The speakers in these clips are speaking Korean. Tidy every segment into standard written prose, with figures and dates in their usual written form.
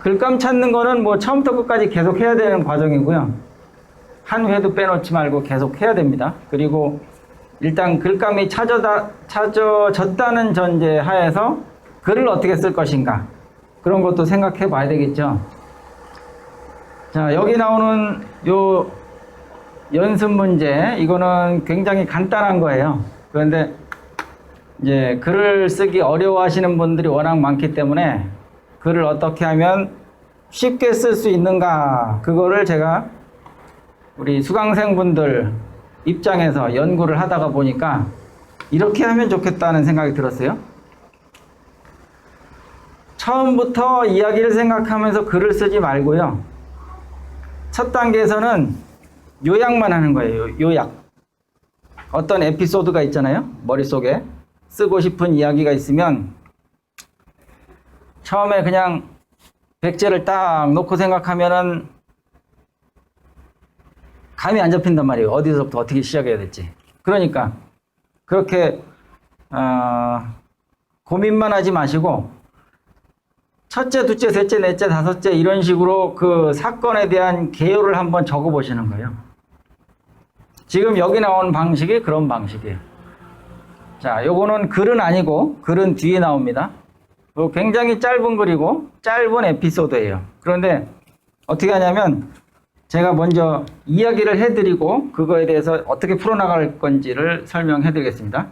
글감 찾는 거는 뭐 처음부터 끝까지 계속 해야 되는 과정이고요. 한 회도 빼놓지 말고 계속 해야 됩니다. 그리고 일단 글감이 찾아졌다는 전제 하에서 글을 어떻게 쓸 것인가, 그런 것도 생각해 봐야 되겠죠. 자, 여기 나오는 요 연습 문제, 이거는 굉장히 간단한 거예요. 그런데 이제 글을 쓰기 어려워하시는 분들이 워낙 많기 때문에 글을 어떻게 하면 쉽게 쓸 수 있는가, 그거를 제가 우리 수강생분들 입장에서 연구를 하다가 보니까 이렇게 하면 좋겠다는 생각이 들었어요. 처음부터 이야기를 생각하면서 글을 쓰지 말고요. 첫 단계에서는 요약만 하는 거예요. 요약. 어떤 에피소드가 있잖아요. 머릿속에 쓰고 싶은 이야기가 있으면 처음에 그냥 백제를 딱 놓고 생각하면은 감이 안 잡힌단 말이에요. 어디서부터 어떻게 시작해야 될지. 그러니까 그렇게 고민만 하지 마시고 첫째, 둘째, 셋째, 넷째, 다섯째 이런 식으로 그 사건에 대한 개요를 한번 적어 보시는 거예요. 지금 여기 나온 방식이 그런 방식이에요. 자, 요거는 글은 아니고 글은 뒤에 나옵니다. 굉장히 짧은 글이고 짧은 에피소드예요. 그런데 어떻게 하냐면 제가 먼저 이야기를 해드리고 그거에 대해서 어떻게 풀어나갈 건지를 설명해 드리겠습니다.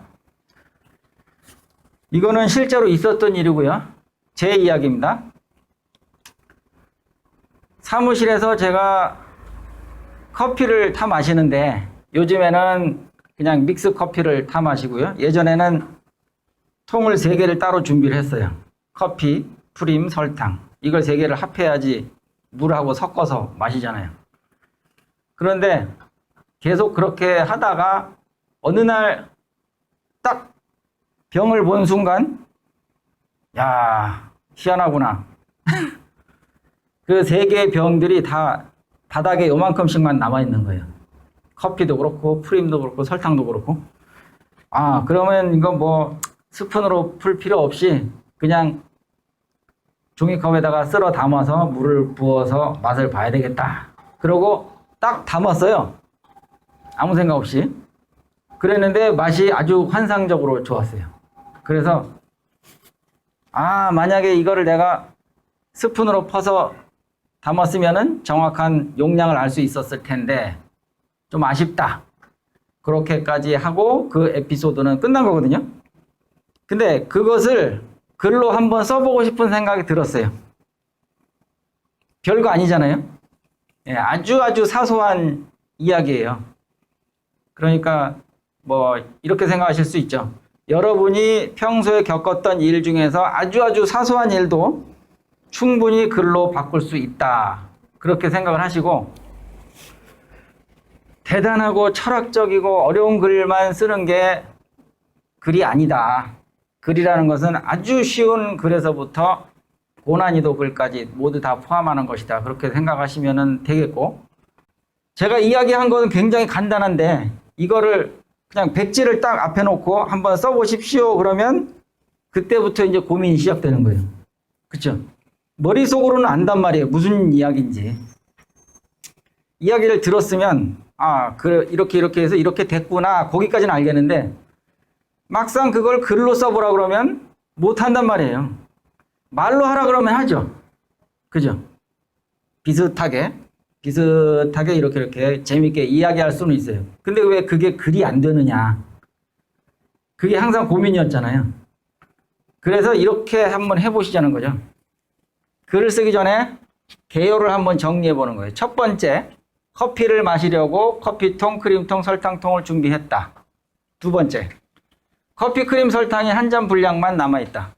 이거는 실제로 있었던 일이고요. 제 이야기입니다. 사무실에서 제가 커피를 타 마시는데 요즘에는 그냥 믹스 커피를 타 마시고요. 예전에는 통을 3개를 따로 준비를 했어요. 커피, 프림, 설탕. 이걸 3개를 합해야지 물하고 섞어서 마시잖아요. 그런데 계속 그렇게 하다가 어느 날 딱 병을 본 순간, 야, 희한하구나. 그 3개의 병들이 다 바닥에 요만큼씩만 남아있는 거예요. 커피도 그렇고, 프림도 그렇고, 설탕도 그렇고. 아, 그러면 이거 뭐 스푼으로 풀 필요 없이 그냥 종이컵에다가 쓸어 담아서 물을 부어서 맛을 봐야 되겠다. 그러고 딱 담았어요. 아무 생각 없이. 그랬는데 맛이 아주 환상적으로 좋았어요. 그래서 만약에 이거를 내가 스푼으로 퍼서 담았으면은 정확한 용량을 알 수 있었을 텐데 좀 아쉽다. 그렇게까지 하고 그 에피소드는 끝난 거거든요. 근데 그것을 글로 한번 써보고 싶은 생각이 들었어요. 별거 아니잖아요. 예, 아주 사소한 이야기예요. 그러니까 뭐 이렇게 생각하실 수 있죠. 여러분이 평소에 겪었던 일 중에서 아주 사소한 일도 충분히 글로 바꿀 수 있다. 그렇게 생각을 하시고 대단하고 철학적이고 어려운 글만 쓰는 게 글이 아니다. 글이라는 것은 아주 쉬운 글에서부터 고난이도 글까지 모두 다 포함하는 것이다. 그렇게 생각하시면 되겠고, 제가 이야기한 것은 굉장히 간단한데 이거를 그냥 백지를 딱 앞에 놓고 한번 써보십시오. 그러면 그때부터 이제 고민이 시작되는 거예요. 그렇죠? 머릿속으로는 안단 말이에요. 무슨 이야기인지. 이야기를 들었으면 이렇게 해서 이렇게 됐구나. 거기까지는 알겠는데 막상 그걸 글로 써보라 그러면 못한단 말이에요. 말로 하라 그러면 하죠. 그죠? 비슷하게 이렇게 재밌게 이야기할 수는 있어요. 근데 왜 그게 글이 안 되느냐. 그게 항상 고민이었잖아요. 그래서 이렇게 한번 해보시자는 거죠. 글을 쓰기 전에 개요를 한번 정리해 보는 거예요. 첫 번째, 커피를 마시려고 커피통, 크림통, 설탕통을 준비했다. 두 번째, 커피, 크림, 설탕이 한 잔 분량만 남아있다.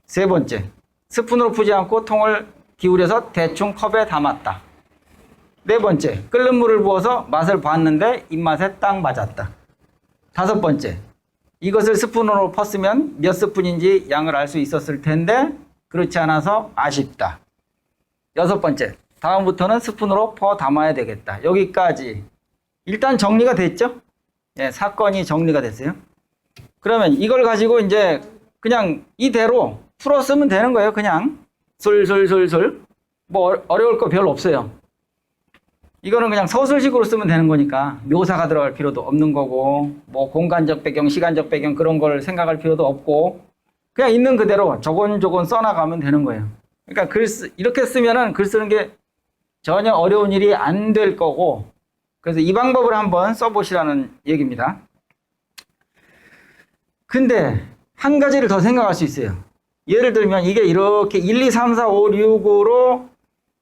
세 번째, 스푼으로 푸지 않고 통을 기울여서 대충 컵에 담았다. 네 번째, 끓는 물을 부어서 맛을 봤는데 입맛에 딱 맞았다. 다섯 번째, 이것을 스푼으로 펐으면 몇 스푼인지 양을 알 수 있었을 텐데 그렇지 않아서 아쉽다. 여섯 번째, 다음부터는 스푼으로 퍼 담아야 되겠다. 여기까지 일단 정리가 됐죠? 예, 사건이 정리가 됐어요. 그러면 이걸 가지고 이제 그냥 이대로 풀어 쓰면 되는 거예요. 그냥 솔솔솔솔. 뭐 어려울 거 별로 없어요. 이거는 그냥 서술식으로 쓰면 되는 거니까 묘사가 들어갈 필요도 없는 거고 뭐 공간적 배경, 시간적 배경 그런 걸 생각할 필요도 없고 그냥 있는 그대로 조곤조곤 써나가면 되는 거예요. 그러니까 이렇게 쓰면은 글 쓰는 게 전혀 어려운 일이 안 될 거고 그래서 이 방법을 한번 써보시라는 얘기입니다. 근데 한 가지를 더 생각할 수 있어요. 예를 들면 이게 이렇게 1, 2, 3, 4, 5, 6으로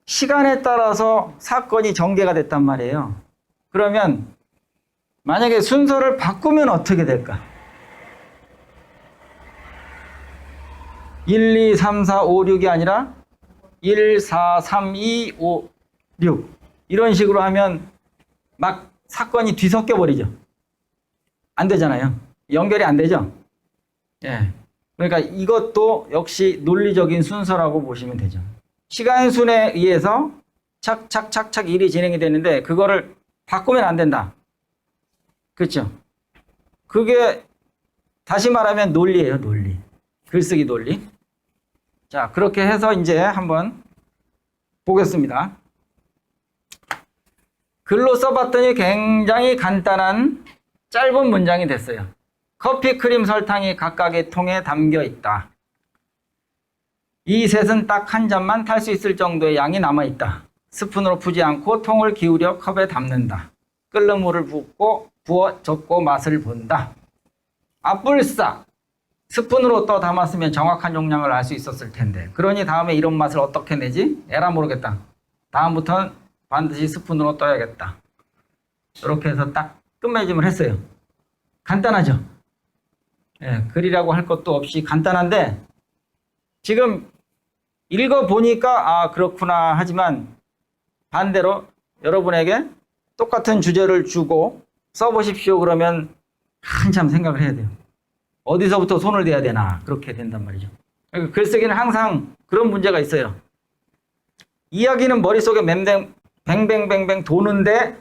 시간에 따라서 사건이 전개가 됐단 말이에요. 그러면 만약에 순서를 바꾸면 어떻게 될까? 1, 2, 3, 4, 5, 6이 아니라 1, 4, 3, 2, 5, 6 이런 식으로 하면 막 사건이 뒤섞여 버리죠. 안 되잖아요. 연결이 안 되죠. 예. 그러니까 이것도 역시 논리적인 순서라고 보시면 되죠. 시간순에 의해서 착착착착 일이 진행이 되는데 그거를 바꾸면 안 된다. 그렇죠? 그게 다시 말하면 논리예요, 논리. 글쓰기 논리. 자, 그렇게 해서 이제 한번 보겠습니다. 글로 써봤더니 굉장히 간단한 짧은 문장이 됐어요. 커피, 크림, 설탕이 각각의 통에 담겨 있다. 이 셋은 딱 한 잔만 탈 수 있을 정도의 양이 남아있다. 스푼으로 푸지 않고 통을 기울여 컵에 담는다. 끓는 물을 부어 젓고 맛을 본다. 아뿔싸! 스푼으로 또 담았으면 정확한 용량을 알 수 있었을 텐데. 그러니 다음에 이런 맛을 어떻게 내지? 에라 모르겠다. 다음부터는 반드시 스푼으로 떠야겠다. 이렇게 해서 딱 끝맺음을 했어요. 간단하죠? 예, 글이라고 할 것도 없이 간단한데 지금 읽어보니까 아 그렇구나 하지만 반대로 여러분에게 똑같은 주제를 주고 써보십시오 그러면 한참 생각을 해야 돼요. 어디서부터 손을 대야 되나 그렇게 된단 말이죠. 그러니까 글쓰기는 항상 그런 문제가 있어요. 이야기는 머릿속에 뱅뱅뱅뱅 도는데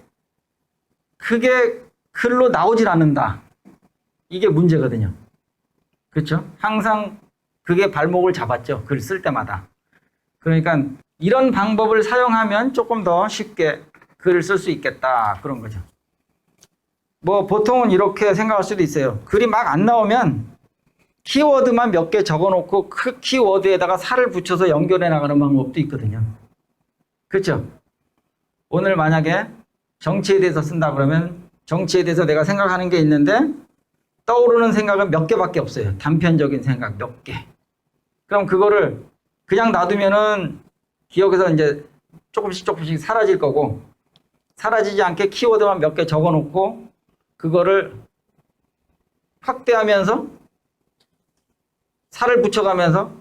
그게 글로 나오질 않는다. 이게 문제거든요. 그렇죠? 항상 그게 발목을 잡았죠. 글 쓸 때마다. 그러니까 이런 방법을 사용하면 조금 더 쉽게 글을 쓸 수 있겠다. 그런 거죠. 뭐 보통은 이렇게 생각할 수도 있어요. 글이 막 안 나오면 키워드만 몇 개 적어놓고 그 키워드에다가 살을 붙여서 연결해 나가는 방법도 있거든요. 그렇죠? 오늘 만약에 정치에 대해서 쓴다 그러면 정치에 대해서 내가 생각하는 게 있는데 떠오르는 생각은 몇 개밖에 없어요. 단편적인 생각 몇 개. 그럼 그거를 그냥 놔두면은 기억에서 이제 조금씩 사라질 거고 사라지지 않게 키워드만 몇 개 적어놓고 그거를 확대하면서 살을 붙여가면서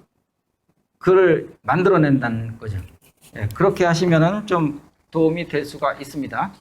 글을 만들어낸다는 거죠. 예, 그렇게 하시면은 좀 도움이 될 수가 있습니다.